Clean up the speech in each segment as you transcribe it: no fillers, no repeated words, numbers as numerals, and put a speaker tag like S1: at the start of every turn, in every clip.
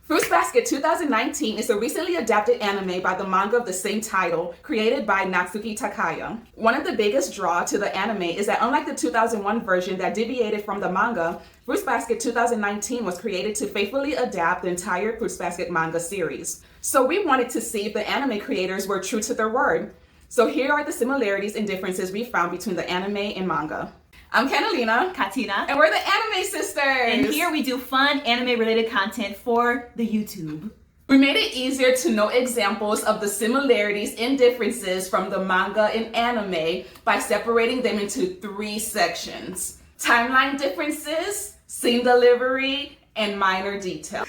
S1: Fruits Basket 2019 is a recently adapted anime by the manga of the same title, created by Natsuki Takaya. One of the biggest draw to the anime is that unlike the 2001 version that deviated from the manga, Fruits Basket 2019 was created to faithfully adapt the entire Fruits Basket manga series. So we wanted to see if the anime creators were true to their word. So here are the similarities and differences we found between the anime and manga. I'm Catalina.
S2: Katina.
S1: And we're the Anime Sisters.
S2: And here we do fun anime-related content for the YouTube.
S1: We made it easier to know examples of the similarities and differences from the manga and anime by separating them into 3 sections: timeline differences, scene delivery, and minor details.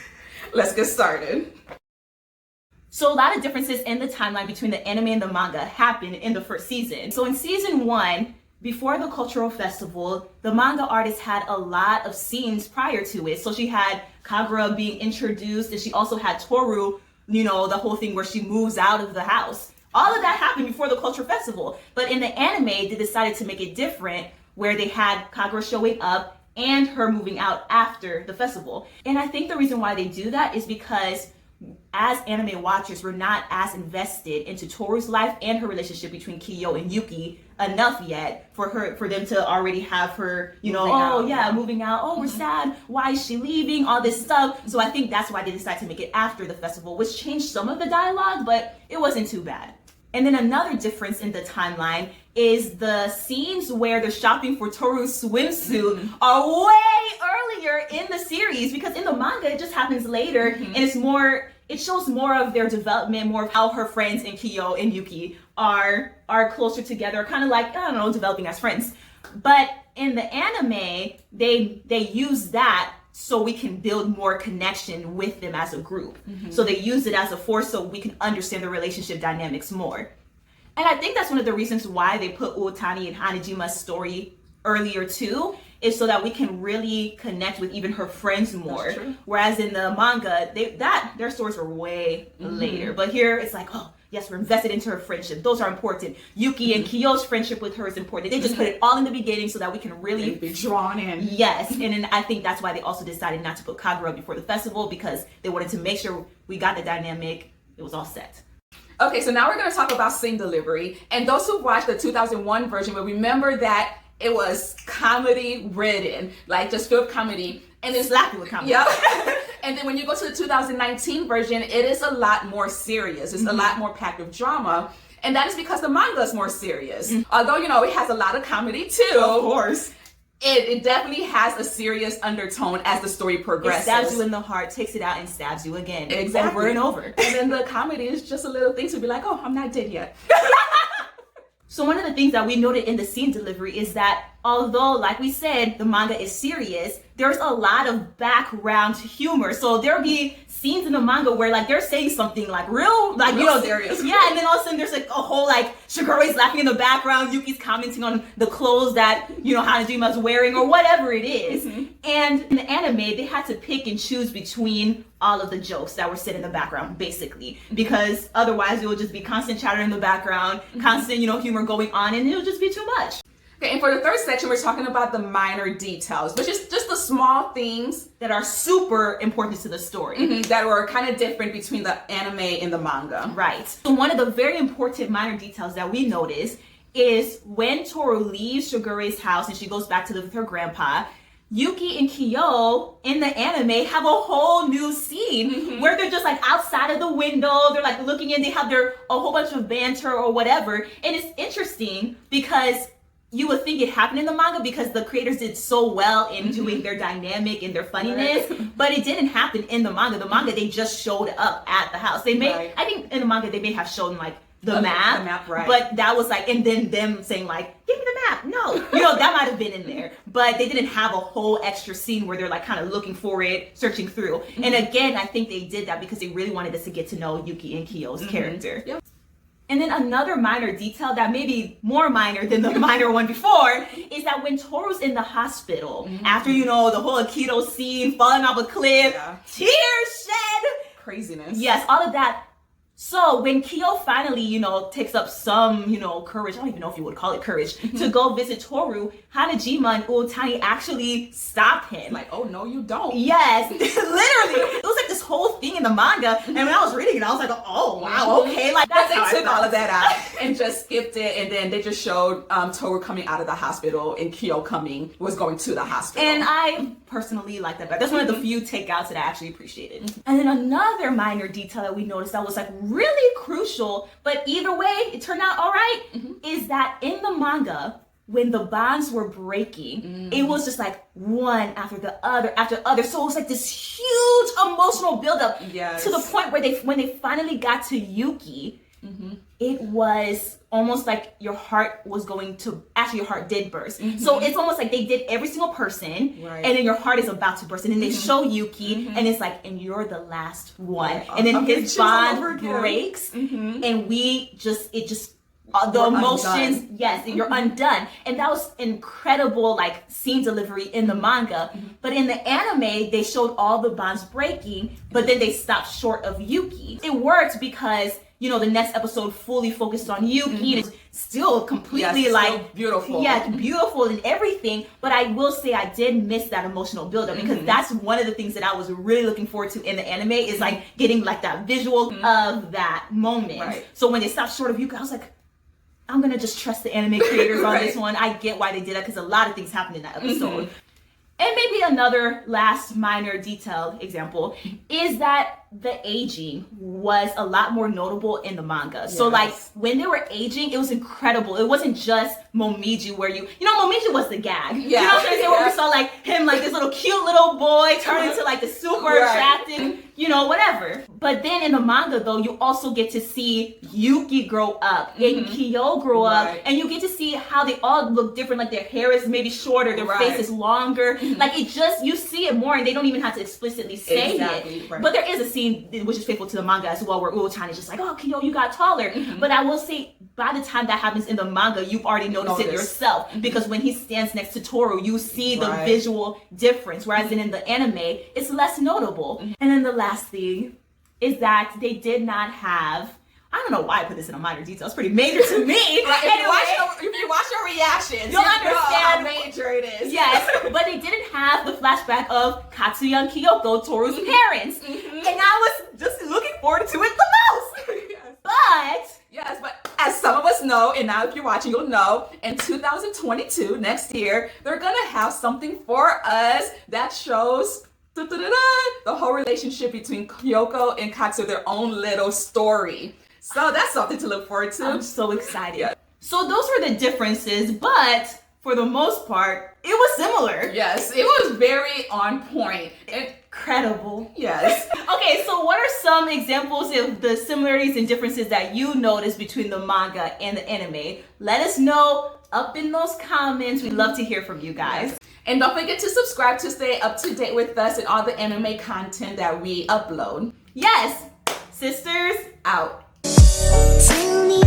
S1: Let's get started.
S2: So a lot of differences in the timeline between the anime and the manga happened in the first season. So in season 1, before the cultural festival, the manga artist had a lot of scenes prior to it. So she had Kagura being introduced, and she also had Tohru, the whole thing where she moves out of the house. All of that happened before the cultural festival. But in the anime, they decided to make it different, where they had Kagura showing up and her moving out after the festival. And I think the reason why they do that is because as anime watchers, we're not as invested into Tohru's life and her relationship between Kiyo and Yuki enough yet for them to already have her, moving out. Oh, we're sad. Why is she leaving? All this stuff. So I think that's why they decided to make it after the festival, which changed some of the dialogue, but it wasn't too bad. And then another difference in the timeline is the scenes where they're shopping for Tohru's swimsuit are way earlier in the series, because in the manga it just happens later, and it shows more of their development, more of how her friends and Kiyo and Yuki are closer together, kind of like, developing as friends. But in the anime, they use that so we can build more connection with them as a group. So they use it as a force so we can understand the relationship dynamics more. And I think that's one of the reasons why they put Uotani and Hanajima's story earlier too, is so that we can really connect with even her friends more. Whereas in the manga, their stories were way later. But here it's like, oh, yes, we're invested into her friendship. Those are important. Yuki and Kiyo's friendship with her is important. They just put it all in the beginning so that we can really
S1: be drawn in.
S2: Yes, and then I think that's why they also decided not to put Kagura before the festival, because they wanted to make sure we got the dynamic. It was all set.
S1: Okay, so now we're going to talk about scene delivery. And those who watched the 2001 version will remember that it was comedy ridden, like just filled comedy. And it's
S2: slappy with comedy.
S1: Yep. And then when you go to the 2019 version, it is a lot more serious. It's a lot more packed with drama. And that is because the manga is more serious. Although, it has a lot of comedy too.
S2: Of course.
S1: It definitely has a serious undertone as the story progresses.
S2: It stabs you in the heart, takes it out, and stabs you again.
S1: Exactly.
S2: Over and over.
S1: And then the comedy is just a little thing to be like, oh, I'm not dead yet.
S2: So one of the things that we noted in the scene delivery is that although, like we said, the manga is serious, there's a lot of background humor. So there'll be scenes in the manga where they're saying something real
S1: serious.
S2: Yeah, and then all of a sudden there's a whole Shigure's laughing in the background, Yuki's commenting on the clothes that, Hanajima's wearing or whatever it is. And in the anime, they had to pick and choose between all of the jokes that were said in the background, basically, because otherwise it would just be constant chatter in the background, constant, humor going on, and it would just be too much.
S1: Okay, and for the third section, we're talking about the minor details, which is just the small things
S2: that are super important to the story,
S1: that were kind of different between the anime and the manga.
S2: Right. So one of the very important minor details that we notice is when Tohru leaves Shigure's house and she goes back to live with her grandpa, Yuki and Kiyo in the anime have a whole new scene where they're just outside of the window, they're looking in, they have a whole bunch of banter or whatever. And it's interesting because you would think it happened in the manga because the creators did so well in doing their dynamic and their funniness, but it didn't happen in the manga. The manga, they just showed up at the house. They may, I think in the manga, they may have shown the map,
S1: right.
S2: But that was and then them saying give me the map. No, that might have been in there, but they didn't have a whole extra scene where they're kind of looking for it, searching through. And again, I think they did that because they really wanted us to get to know Yuki and Kiyo's character.
S1: Yep.
S2: And then another minor detail that may be more minor than the minor one before is that when Tohru's in the hospital, after, the whole Aikido scene, falling off a cliff, tears shed.
S1: Craziness.
S2: Yes, all of that. So when Kyo finally, takes up some, courage, I don't even know if you would call it courage, to go visit Tohru, Hanajima and Uotani actually stop him.
S1: Like, oh, no, you don't.
S2: Yes, literally. It was like this whole thing in the manga, and when I was reading it, I was like, oh, wow, okay. Like,
S1: but they took all of that out and just skipped it, and then they just showed Tohru coming out of the hospital and Kyo was going to the hospital.
S2: And I personally like that better. That's one of the few takeouts that I actually appreciated. And then another minor detail that we noticed that was like really crucial, but either way, it turned out all right, is that in the manga, when the bonds were breaking, it was just like one after the other after the other. So it was like this huge emotional buildup to the point where when they finally got to Yuki, it was almost like your heart was going to, actually your heart did burst. So it's almost like they did every single person, and then your heart is about to burst. And then they show Yuki, and it's like, and you're the last one. And then his bond breaks, and the emotions, yes, and you're undone. And that was incredible, like, scene delivery in the manga. But in the anime, they showed all the bonds breaking, but then they stopped short of Yuki. It worked because, the next episode fully focused on Yuki, and it's still completely
S1: beautiful.
S2: Yeah, beautiful and everything. But I will say I did miss that emotional buildup, because that's one of the things that I was really looking forward to in the anime, is like getting like that visual of that moment.
S1: Right.
S2: So when they stopped short of Yuki, I was like, I'm gonna just trust the anime creators on this one. I get why they did that, because a lot of things happened in that episode. And maybe another last minor detail example is that the aging was a lot more notable in the manga. Yes. So like when they were aging, it was incredible. It wasn't just Momiji where Momiji was the gag.
S1: Yeah.
S2: You know what I'm saying? Where we saw like him, like this little cute little boy turn into like the super attractive, whatever. But then in the manga though, you also get to see Yuki grow up and Kyo grow up, and you get to see how they all look different. Like their hair is maybe shorter, their face is longer. Like you see it more, and they don't even have to explicitly say it. Right. But there is a scene which is faithful to the manga as well, where Uotani is just like, oh, Kyo, you got taller. But I will say, by the time that happens in the manga, you've already noticed it yourself, because when he stands next to Tohru, you see the visual difference, whereas in the anime, it's less notable. And then the last thing is that they did not have, I don't know why I put this in a minor detail. It's pretty major to me.
S1: If you watch your reactions,
S2: you'll understand
S1: how major it is.
S2: Yes, but they didn't have the flashback of Katsuya and Kyoko, Toru's parents. And I was just looking forward to it the most.
S1: Yes, but as some of us know, and now if you're watching, you'll know, in 2022, next year, they're going to have something for us that shows the whole relationship between Kyoko and Katsuya, their own little story. So that's something to look forward to.
S2: I'm so excited. Yeah. So those were the differences, but for the most part, it was similar.
S1: Yes, it was very on point.
S2: Incredible.
S1: Yes.
S2: Okay, so what are some examples of the similarities and differences that you noticed between the manga and the anime? Let us know up in those comments. We'd love to hear from you guys.
S1: Yes. And don't forget to subscribe to stay up to date with us and all the anime content that we upload.
S2: Yes, sisters,
S1: out.
S3: Tell me,